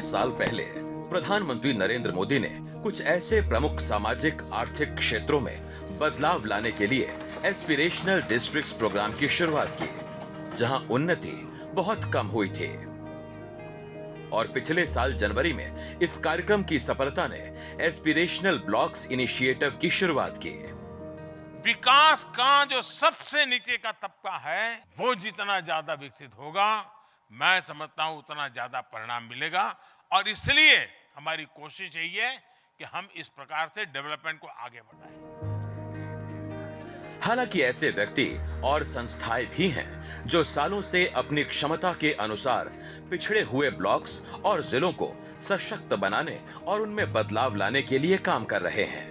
साल पहले प्रधानमंत्री नरेंद्र मोदी ने कुछ ऐसे प्रमुख सामाजिक आर्थिक क्षेत्रों में बदलाव लाने के लिए एस्पिरेशनल डिस्ट्रिक्ट्स प्रोग्राम की शुरुआत की, जहां उन्नति बहुत कम हुई थी। और पिछले साल जनवरी में इस कार्यक्रम की सफलता ने एस्पिरेशनल ब्लॉक्स इनिशिएटिव की शुरुआत की। विकास का जो सबसे नीचे का तबका है, वो जितना ज्यादा विकसित होगा, मैं समझता हूं उतना ज्यादा परिणाम मिलेगा। और इसलिए हमारी कोशिश यही है कि हम इस प्रकार से डेवलपमेंट को आगे बढ़ाएं। हालांकि ऐसे व्यक्ति और संस्थाएं भी हैं जो सालों से अपनी क्षमता के अनुसार पिछड़े हुए ब्लॉक्स और जिलों को सशक्त बनाने और उनमें बदलाव लाने के लिए काम कर रहे हैं।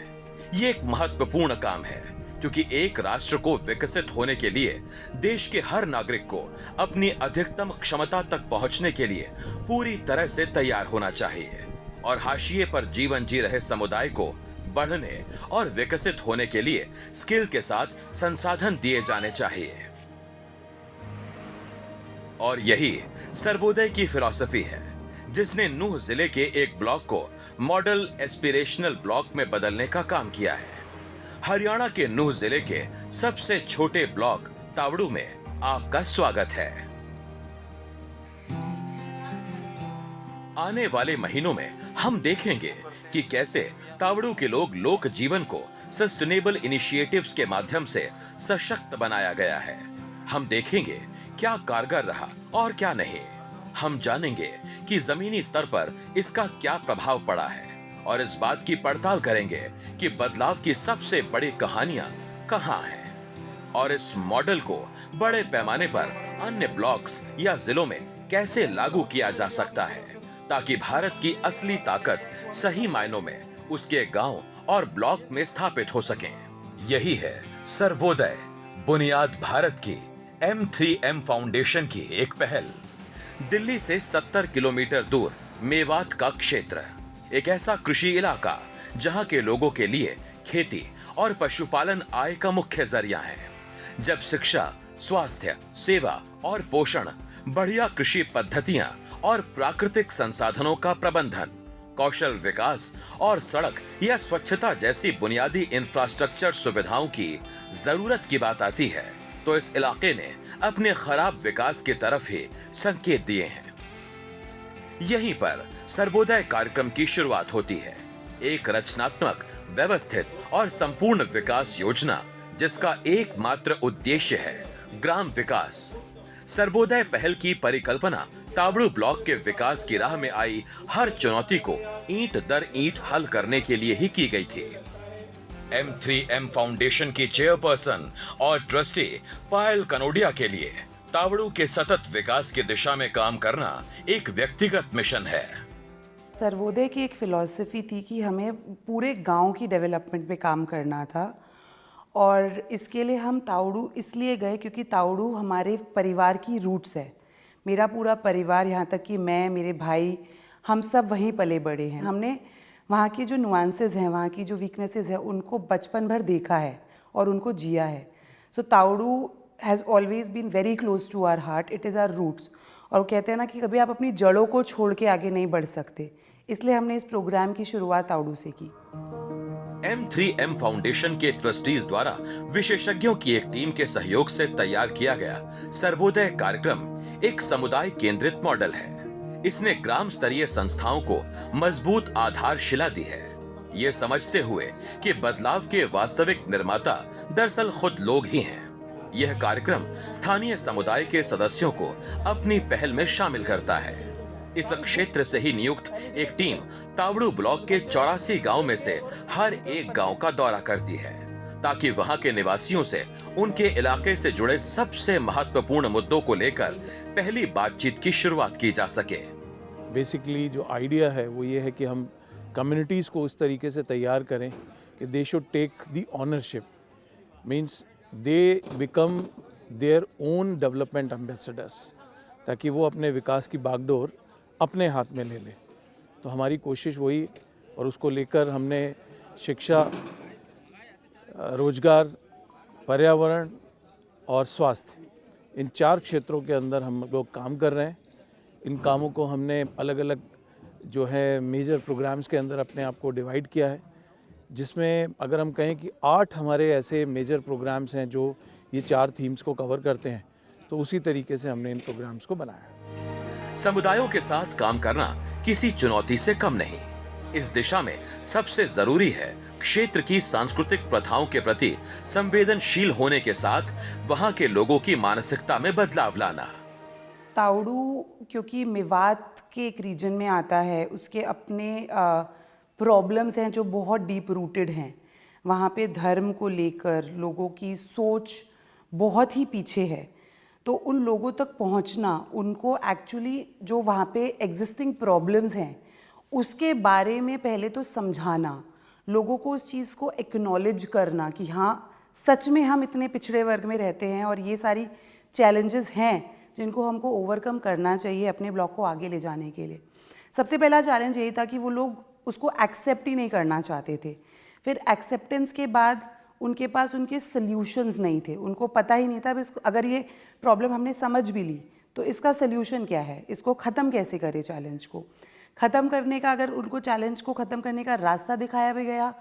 ये एक महत्वपूर्ण काम है, क्योंकि एक राष्ट्र को विकसित होने के लिए देश के हर नागरिक को अपनी अधिकतम क्षमता तक पहुंचने के लिए पूरी तरह से तैयार होना चाहिए और हाशिए पर जीवन जी रहे समुदाय को बढ़ने और विकसित होने के लिए स्किल के साथ संसाधन दिए जाने चाहिए। और यही सर्वोदय की फिलॉसफी है, जिसने नूह जिले के एक ब्लॉक को मॉडल एस्पिरेशनल ब्लॉक में बदलने का काम किया है। हरियाणा के नूह जिले के सबसे छोटे ब्लॉक तावड़ू में आपका स्वागत है। आने वाले महीनों में हम देखेंगे कि कैसे तावड़ू के लोक जीवन को सस्टेनेबल इनिशिएटिव्स के माध्यम से सशक्त बनाया गया है। हम देखेंगे क्या कारगर रहा और क्या नहीं। हम जानेंगे कि जमीनी स्तर पर इसका क्या प्रभाव पड़ा है और इस बात की पड़ताल करेंगे कि बदलाव की सबसे बड़ी कहानियां कहां हैं और इस मॉडल को बड़े पैमाने पर अन्य ब्लॉक्स या जिलों में कैसे लागू किया जा सकता है, ताकि भारत की असली ताकत सही मायनों में उसके गांव और ब्लॉक में स्थापित हो सके। यही है सर्वोदय, बुनियाद भारत की M3M फाउंडेशन की एक पहल। दिल्ली से 70 किलोमीटर दूर मेवात का क्षेत्र, एक ऐसा कृषि इलाका जहां के लोगों के लिए खेती और पशुपालन आय का मुख्य जरिया है। जब शिक्षा, स्वास्थ्य, सेवा और पोषण, बढ़िया कृषि पद्धतियां और प्राकृतिक संसाधनों का प्रबंधन, कौशल विकास और सड़क या स्वच्छता जैसी बुनियादी इंफ्रास्ट्रक्चर सुविधाओं की जरूरत की बात आती है, तो इस इलाके ने अपने खराब विकास की तरफ ही संकेत दिए हैं। यहीं पर सर्वोदय कार्यक्रम की शुरुआत होती है, एक रचनात्मक, व्यवस्थित और संपूर्ण विकास योजना जिसका एकमात्र उद्देश्य है ग्राम विकास। सर्वोदय पहल की परिकल्पना तावड़ू ब्लॉक के विकास की राह में आई हर चुनौती को ईंट दर ईंट हल करने के लिए ही की गई थी। M3M फाउंडेशन की चेयरपर्सन और ट्रस्टी पायल कनोडिया के लिए तावड़ू के सतत विकास की दिशा में काम करना एक व्यक्तिगत मिशन है। सर्वोदय की एक फिलॉसफी थी कि हमें पूरे गांव की डेवलपमेंट पे काम करना था और इसके लिए हम तावड़ू इसलिए गए क्योंकि तावड़ू हमारे परिवार की रूट्स है। मेरा पूरा परिवार, यहाँ तक कि मैं, मेरे भाई, हम सब वहीं पले बड़े हैं। हमने वहाँ की जो नुआंसेस हैं, वहाँ की जो वीकनेसेस हैं, उनको बचपन भर देखा है और उनको जिया है। So Tauru has always been very close to our heart, it is our roots. और कहते हैं ना कि कभी आप अपनी जड़ों को छोड़ के आगे नहीं बढ़ सकते, इसलिए हमने इस प्रोग्राम की शुरुआत तावड़ू से की। M3M फाउंडेशन के ट्रस्टीज द्वारा विशेषज्ञों की एक टीम के सहयोग से तैयार किया गया सर्वोदय कार्यक्रम एक समुदाय केंद्रित मॉडल है। इसने ग्राम स्तरीय संस्थाओं को मजबूत आधारशिला दी है, ये समझते हुए कि बदलाव के वास्तविक निर्माता दरअसल खुद लोग ही हैं। यह कार्यक्रम स्थानीय समुदाय के सदस्यों को अपनी पहल में शामिल करता है। इस क्षेत्र से ही नियुक्त एक टीम तावड़ू ब्लॉक के 84 गांव में से हर एक गांव का दौरा करती है, ताकि वहां के निवासियों से उनके इलाके से जुड़े सबसे महत्वपूर्ण मुद्दों को लेकर पहली बातचीत की शुरुआत की जा सके। बेसिकली जो आइडिया है वो ये है कि हम कम्युनिटीज़ को उस तरीके से तैयार करें कि they should take the ownership, means they become their own development ambassadors, ताकि वो अपने विकास की बागडोर अपने हाथ में ले लें। तो हमारी कोशिश वही, और उसको लेकर हमने शिक्षा, रोजगार, पर्यावरण और स्वास्थ्य, इन 4 क्षेत्रों के अंदर हम लोग काम कर रहे हैं। इन कामों को हमने अलग अलग जो है मेजर प्रोग्राम्स के अंदर अपने आप को डिवाइड किया है, जिसमें अगर हम कहें कि 8 हमारे ऐसे मेजर प्रोग्राम्स हैं जो ये 4 थीम्स को कवर करते हैं, तो उसी तरीके से हमने इन प्रोग्राम्स को बनाया है। समुदायों के साथ काम करना किसी चुनौती से कम नहीं। इस दिशा में सबसे जरूरी है क्षेत्र की सांस्कृतिक प्रथाओं के प्रति संवेदनशील होने के साथ वहां के लोगों की मानसिकता में बदलाव लाना। तावड़ू क्योंकि मेवात के एक रीजन में आता है, उसके अपने प्रॉब्लम्स हैं जो बहुत डीप रूटेड हैं। वहाँ पे धर्म को लेकर लोगों की सोच बहुत ही पीछे है, तो उन लोगों तक पहुँचना, उनको एक्चुअली जो वहाँ पे एग्जिस्टिंग प्रॉब्लम्स हैं उसके बारे में पहले तो समझाना, लोगों को उस चीज़ को एक्नॉलेज करना कि हाँ सच में हम इतने पिछड़े वर्ग में रहते हैं और ये सारी चैलेंजेस हैं जिनको हमको ओवरकम करना चाहिए अपने ब्लॉक को आगे ले जाने के लिए। सबसे पहला चैलेंज यही था कि वो लोग उसको एक्सेप्ट ही नहीं करना चाहते थे। फिर एक्सेप्टेंस के बाद उनके पास उनके सल्यूशंस नहीं थे, उनको पता ही नहीं था अगर ये प्रॉब्लम हमने समझ भी ली तो इसका सल्यूशन क्या है, इसको ख़त्म कैसे करें। चैलेंज को ख़त्म करने का, अगर उनको चैलेंज को ख़त्म करने का रास्ता दिखाया भी गया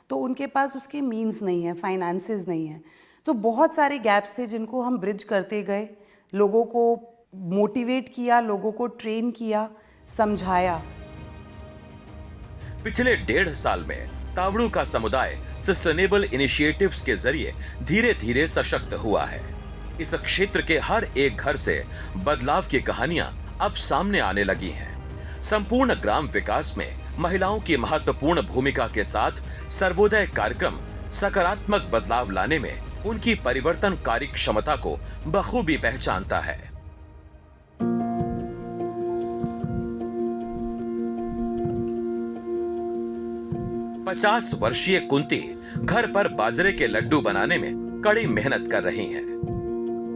तो उनके पास उसके मीन्स नहीं है, फाइनेंसेस नहीं है। तो बहुत सारे गैप्स थे जिनको हम ब्रिज करते गए, लोगों को मोटिवेट किया, लोगों को ट्रेन किया, समझाया। पिछले 1.5 साल में तावड़ू का समुदाय सस्टेनेबल इनिशिएटिव्स के जरिए धीरे धीरे सशक्त हुआ है। इस क्षेत्र के हर एक घर से बदलाव की कहानियां अब सामने आने लगी हैं। संपूर्ण ग्राम विकास में महिलाओं की महत्वपूर्ण भूमिका के साथ सर्वोदय कार्यक्रम सकारात्मक बदलाव लाने में उनकी परिवर्तनकारी क्षमता को बखूबी पहचानता है। पचास वर्षीय कुंती घर पर बाजरे के लड्डू बनाने में कड़ी मेहनत कर रही हैं।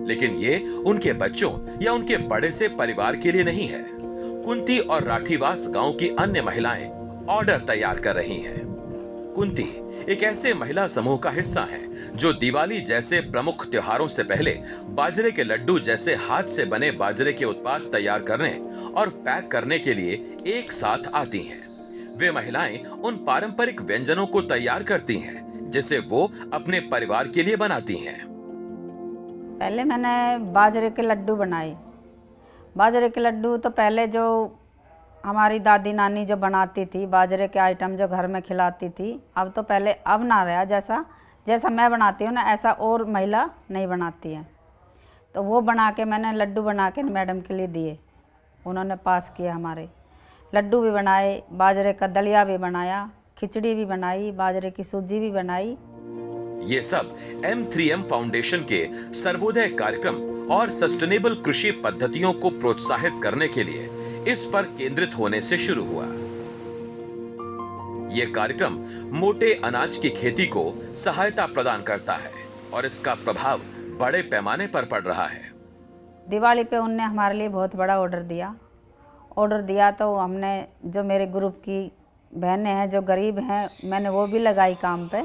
लेकिन ये उनके बच्चों या उनके बड़े से परिवार के लिए नहीं है। कुंती और राठीवास गांव की अन्य महिलाएं ऑर्डर तैयार कर रही हैं। कुंती एक ऐसे महिला समूह का हिस्सा है जो दिवाली जैसे प्रमुख त्योहारों से पहले बाजरे के लड्डू जैसे हाथ से बने बाजरे के उत्पाद तैयार करने और पैक करने के लिए एक साथ आती हैं। वे महिलाएं उन पारंपरिक व्यंजनों को तैयार करती हैं जिसे वो अपने परिवार के लिए बनाती हैं। पहले मैंने बाजरे के लड्डू बनाए। बाजरे के लड्डू तो पहले जो हमारी दादी नानी जो बनाती थी, बाजरे के आइटम जो घर में खिलाती थी, अब तो पहले अब ना रहा। जैसा मैं बनाती हूँ ना, ऐसा और महिला नहीं बनाती है। तो वो बना के मैंने लड्डू बना के मैडम के लिए दिए, उन्होंने पास किया। हमारे लड्डू भी बनाए, बाजरे का दलिया भी बनाया, खिचड़ी भी बनाई, बाजरे की सूजी भी बनाई। ये सब M3M फाउंडेशन के सर्वोदय कार्यक्रम और सस्टेनेबल कृषि पद्धतियों को प्रोत्साहित करने के लिए इस पर केंद्रित होने से शुरू हुआ। यह कार्यक्रम मोटे अनाज की खेती को सहायता प्रदान करता है और इसका प्रभाव बड़े पैमाने पर पड़ रहा है। दिवाली पे उनने हमारे लिए बहुत बड़ा ऑर्डर दिया तो हमने, जो मेरे ग्रुप की बहनें हैं जो गरीब हैं, मैंने वो भी लगाई काम पे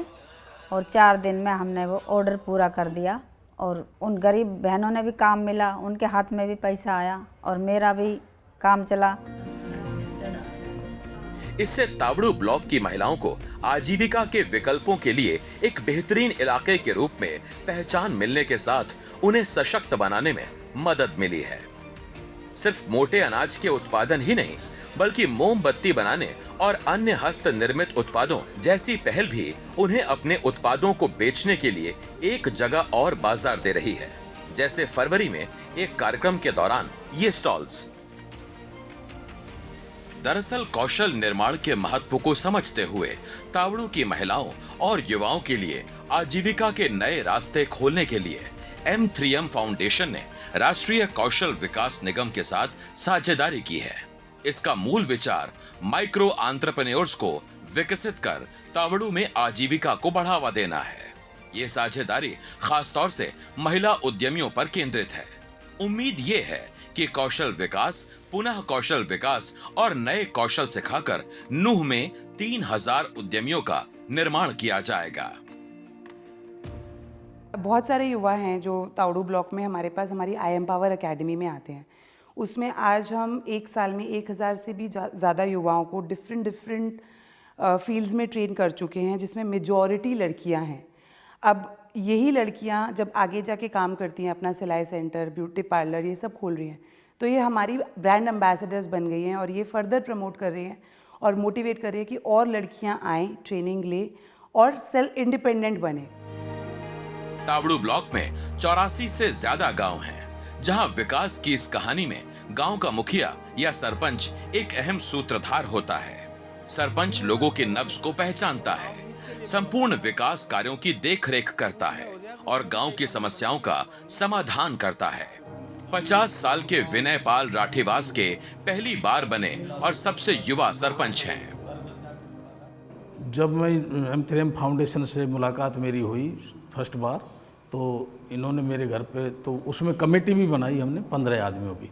और 4 दिन में हमने वो ऑर्डर पूरा कर दिया। और उन गरीब बहनों ने भी काम मिला, उनके हाथ में भी पैसा आया और मेरा भी काम चला। इससे तावड़ू ब्लॉक की महिलाओं को आजीविका के विकल्पों के लिए एक बेहतरीन इलाके के रूप में पहचान मिलने के साथ उन्हें सशक्त बनाने में मदद मिली है। सिर्फ मोटे अनाज के उत्पादन ही नहीं, बल्कि मोमबत्ती बनाने और अन्य हस्त निर्मित उत्पादों जैसी पहल भी उन्हें अपने उत्पादों को बेचने के लिए एक जगह और बाजार दे रही है। जैसे फरवरी में एक कार्यक्रम के दौरान ये स्टॉल्स। दरअसल कौशल निर्माण के महत्व को समझते हुए तावड़ू की महिलाओं और युवाओं के लिए आजीविका के नए रास्ते खोलने के लिए M3M फाउंडेशन ने राष्ट्रीय कौशल विकास निगम के साथ साझेदारी की है। इसका मूल विचार माइक्रो एंटरप्रेन्योर्स को विकसित कर तावड़ू में आजीविका को बढ़ावा देना है। ये साझेदारी खासतौर से महिला उद्यमियों पर केंद्रित है। उम्मीद ये है कि कौशल विकास, पुनः कौशल विकास और नए कौशल सिखाकर नूह में 3000 उद्यमियों का निर्माण किया जाएगा। बहुत सारे युवा हैं जो तावड़ू ब्लॉक में हमारे पास हमारी IM पावर अकेडमी में आते हैं उसमें आज हम एक साल में 1000 से भी ज़्यादा युवाओं को डिफरेंट फील्ड्स में ट्रेन कर चुके हैं, जिसमें मेजॉरिटी लड़कियां हैं। अब यही लड़कियां जब आगे जाके काम करती हैं, अपना सिलाई सेंटर, ब्यूटी पार्लर ये सब खोल रही हैं, तो ये हमारी ब्रांड एम्बेसडर्स बन गई हैं और ये फर्दर प्रमोट कर रही हैं और मोटिवेट कर रही है कि और लड़कियां आएँ, ट्रेनिंग ले और सेल्फ इंडिपेंडेंट बने। तावड़ू ब्लॉक में 84 से ज्यादा गांव हैं, जहां विकास की इस कहानी में गांव का मुखिया या सरपंच एक अहम सूत्रधार होता है। सरपंच लोगों के नब्ज को पहचानता है, संपूर्ण विकास कार्यों की देखरेख करता है और गांव की समस्याओं का समाधान करता है। 50 साल के विनय पाल राठीवास के पहली बार बने और सबसे युवा सरपंच हैं। जब मैं M3M फाउंडेशन से मुलाकात मेरी हुई फर्स्ट बार, तो इन्होंने मेरे घर पे, तो उसमें कमेटी भी बनाई हमने 15 आदमियों की,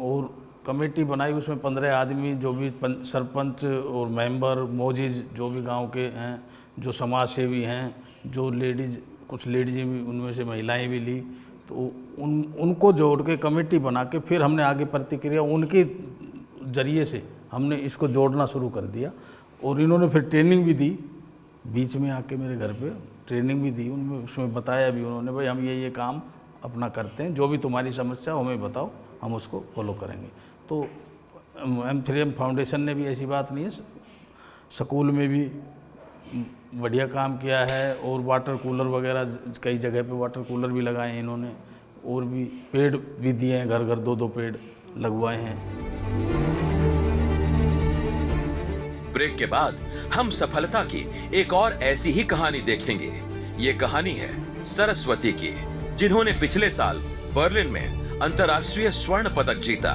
और कमेटी बनाई उसमें 15 आदमी जो भी सरपंच और मेंबर मोजिज जो भी गांव के हैं, जो समाज सेवी हैं, जो लेडीज़, कुछ लेडीज़ भी उनमें से महिलाएं भी ली, तो उनको जोड़ के कमेटी बना के फिर हमने आगे प्रतिक्रिया उनके ज़रिए से हमने इसको जोड़ना शुरू कर दिया। और इन्होंने फिर ट्रेनिंग भी दी, बीच में आके मेरे घर पे ट्रेनिंग भी दी, उनमें उसमें बताया भी उन्होंने, भाई हम ये काम अपना करते हैं, जो भी तुम्हारी समस्या हमें बताओ, हम उसको फॉलो करेंगे। तो M3M फाउंडेशन ने भी ऐसी बात नहीं है, स्कूल में भी बढ़िया काम किया है, और वाटर कूलर वगैरह कई जगह पे वाटर कूलर भी लगाए हैं इन्होंने, और भी पेड़ भी दिए हैं, घर घर 2-2 पेड़ लगवाए हैं। ब्रेक के बाद हम सफलता की एक और ऐसी ही कहानी देखेंगे। ये कहानी है सरस्वती की, जिन्होंने पिछले साल बर्लिन में अंतर्राष्ट्रीय स्वर्ण पदक जीता।